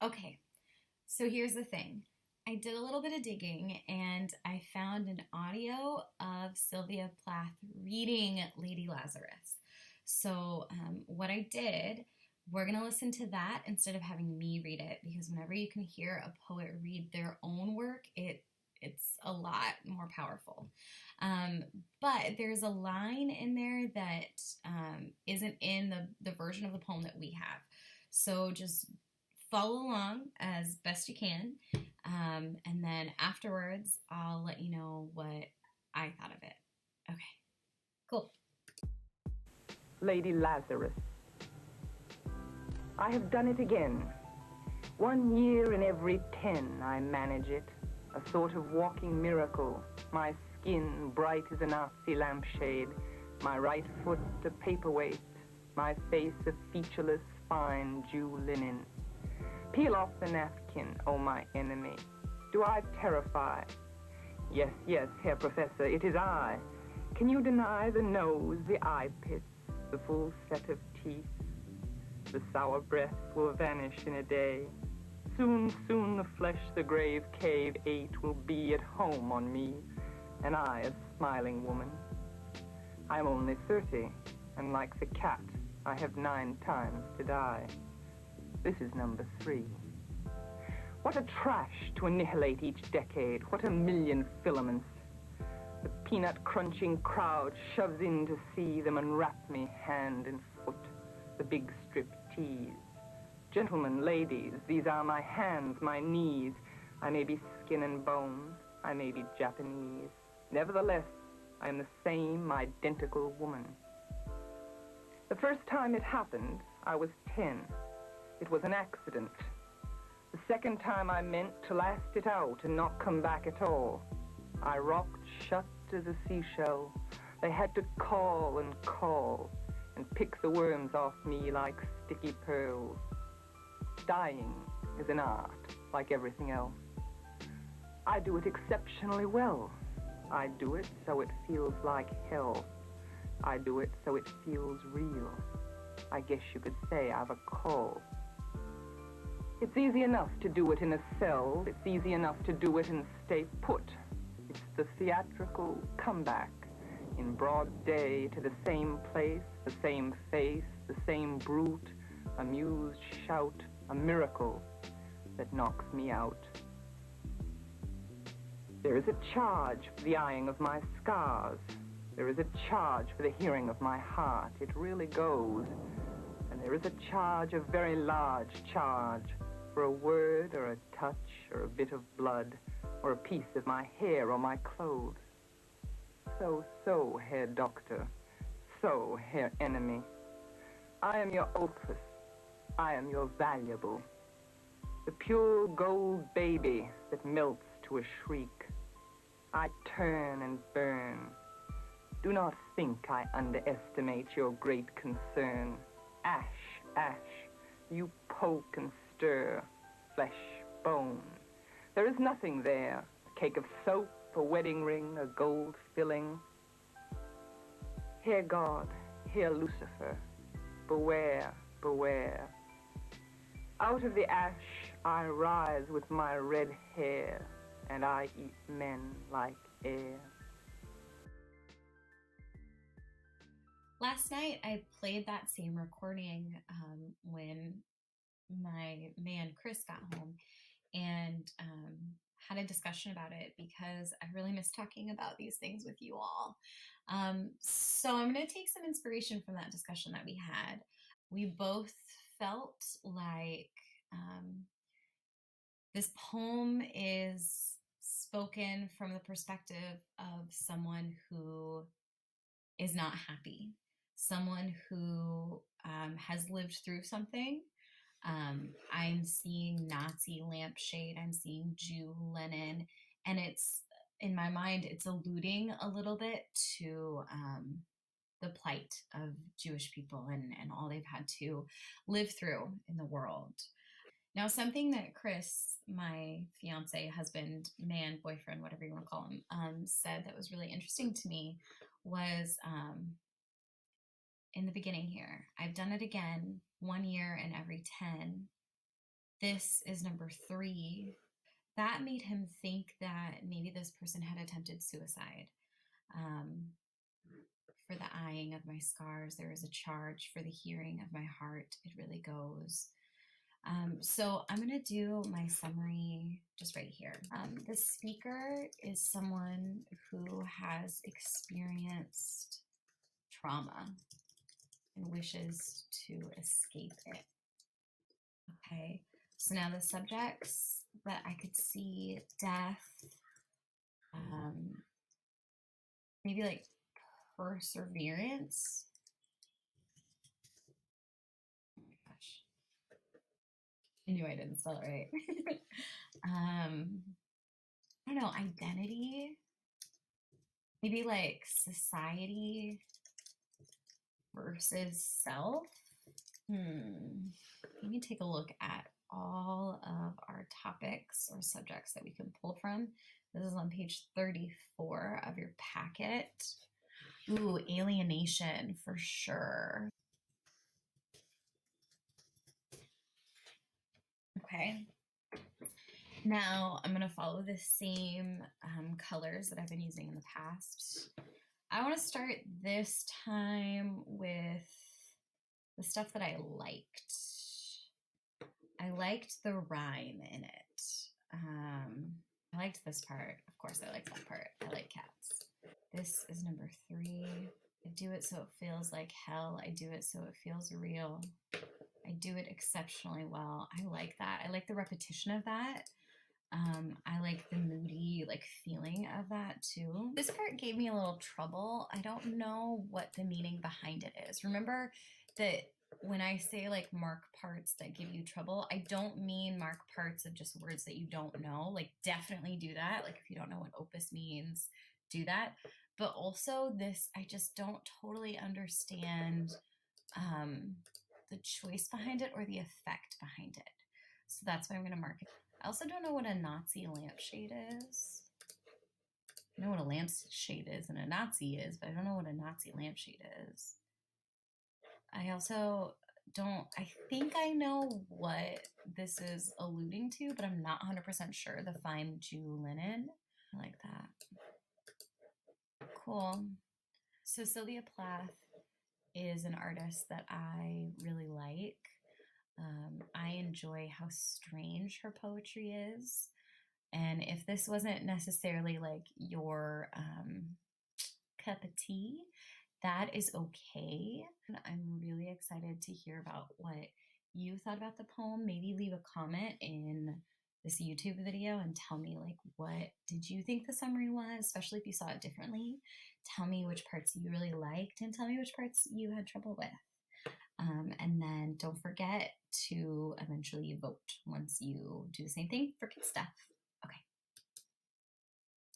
Okay, so here's the thing. I did a little bit of digging and I found an audio of Sylvia Plath reading Lady Lazarus. So, what I did, we're going to listen to that instead of having me read it because whenever you can hear a poet read their own work, it's a lot more powerful. But there's a line in there that isn't in the version of the poem that we have. So just follow along as best you can. And then afterwards, I'll let you know what I thought of it. Okay, cool. Lady Lazarus. I have done it again. 1 year in every 10 I manage it, a sort of walking miracle. My skin bright as a Nazi lampshade, my right foot a paperweight, my face a featureless fine Jew linen. Peel off the napkin, oh my enemy. Do I terrify? Yes, yes, Herr Professor, it is I. Can you deny the nose, the eye pits, the full set of teeth? The sour breath will vanish in a day. Soon, soon the flesh the grave cave ate will be at home on me, and I a smiling woman. I'm only 30, and like the cat, I have 9 times to die. This is number 3. What a trash to annihilate each decade. What a million filaments. The peanut-crunching crowd shoves in to see them unwrap me hand and foot. The big strip tease. Gentlemen, ladies, these are my hands, my knees. I may be skin and bone. I may be Japanese. Nevertheless, I am the same identical woman. The first time it happened, I was 10. It was an accident. The second time I meant to last it out and not come back at all. I rocked shut as a seashell. They had to call and pick the worms off me like sticky pearls. Dying is an art, like everything else. I do it exceptionally well. I do it so it feels like hell. I do it so it feels real. I guess you could say I've a call. It's easy enough to do it in a cell. It's easy enough to do it and stay put. It's the theatrical comeback in broad day to the same place, the same face, the same brute, amused shout, a miracle that knocks me out. There is a charge for the eyeing of my scars. There is a charge for the hearing of my heart. It really goes. And there is a charge, a very large charge, for a word or a touch or a bit of blood or a piece of my hair or my clothes. So, Herr Doctor. So, Herr Enemy. I am your opus. I am your valuable. The pure gold baby that melts to a shriek. I turn and burn. Do not think I underestimate your great concern. Ash, ash, you poke and stir, flesh, bone. There is nothing there, a cake of soap, a wedding ring, a gold filling. Hear God, hear Lucifer, beware, beware. Out of the ash I rise with my red hair, and I eat men like air. Last night I played that same recording when my man Chris got home and had a discussion about it because I really miss talking about these things with you all. So I'm going to take some inspiration from that discussion that we had. We both felt like this poem is spoken from the perspective of someone who is not happy, someone who has lived through something. I'm seeing Nazi lampshade, I'm seeing Jew Lenin, and it's in my mind, it's alluding a little bit to the plight of Jewish people and all they've had to live through in the world. Now, something that Chris, my fiance, husband, man, boyfriend, whatever you want to call him, said that was really interesting to me was in the beginning here, I've done it again, 1 year in every 10. This is number 3. That made him think that maybe this person had attempted suicide. Um, for the eyeing of my scars, there is a charge. For the hearing of my heart, it really goes. So I'm going to do my summary just right here. The speaker is someone who has experienced trauma and wishes to escape it. Okay, so now the subjects that I could see: death, maybe like perseverance. Oh my gosh, I knew I didn't spell it right. I don't know, identity, maybe like society versus self. Let me take a look at all of our topics or subjects that we can pull from. This is on page 34 of your packet. Ooh, alienation for sure. Okay. Now I'm going to follow the same colors that I've been using in the past. I want to start this time with the stuff that I liked. I liked the rhyme in it. I liked this part. Of course, I liked that part. I like cats. This is number 3. I do it so it feels like hell. I do it so it feels real. I do it exceptionally well. I like that. I like the repetition of that. I like the moody feeling of that too. This part gave me a little trouble. I don't know what the meaning behind it is. Remember that when I say mark parts that give you trouble, I don't mean mark parts of just words that you don't know. Definitely do that. If you don't know what opus means, do that. But also this, I just don't totally understand the choice behind it or the effect behind it. So that's why I'm going to mark it. I also don't know what a Nazi lampshade is. I know what a lampshade is and a Nazi is, but I don't know what a Nazi lampshade is. I also don't, I think I know what this is alluding to, but I'm not 100% sure. The fine Jew linen. I like that. Cool. So Sylvia Plath is an artist that I really like. I enjoy how strange her poetry is. And if this wasn't necessarily your cup of tea, that is okay. I'm really excited to hear about what you thought about the poem. Maybe leave a comment in this YouTube video and tell me what did you think the summary was, especially if you saw it differently. Tell me which parts you really liked and tell me which parts you had trouble with. And then don't forget to eventually vote once you do the same thing for kid stuff. Okay.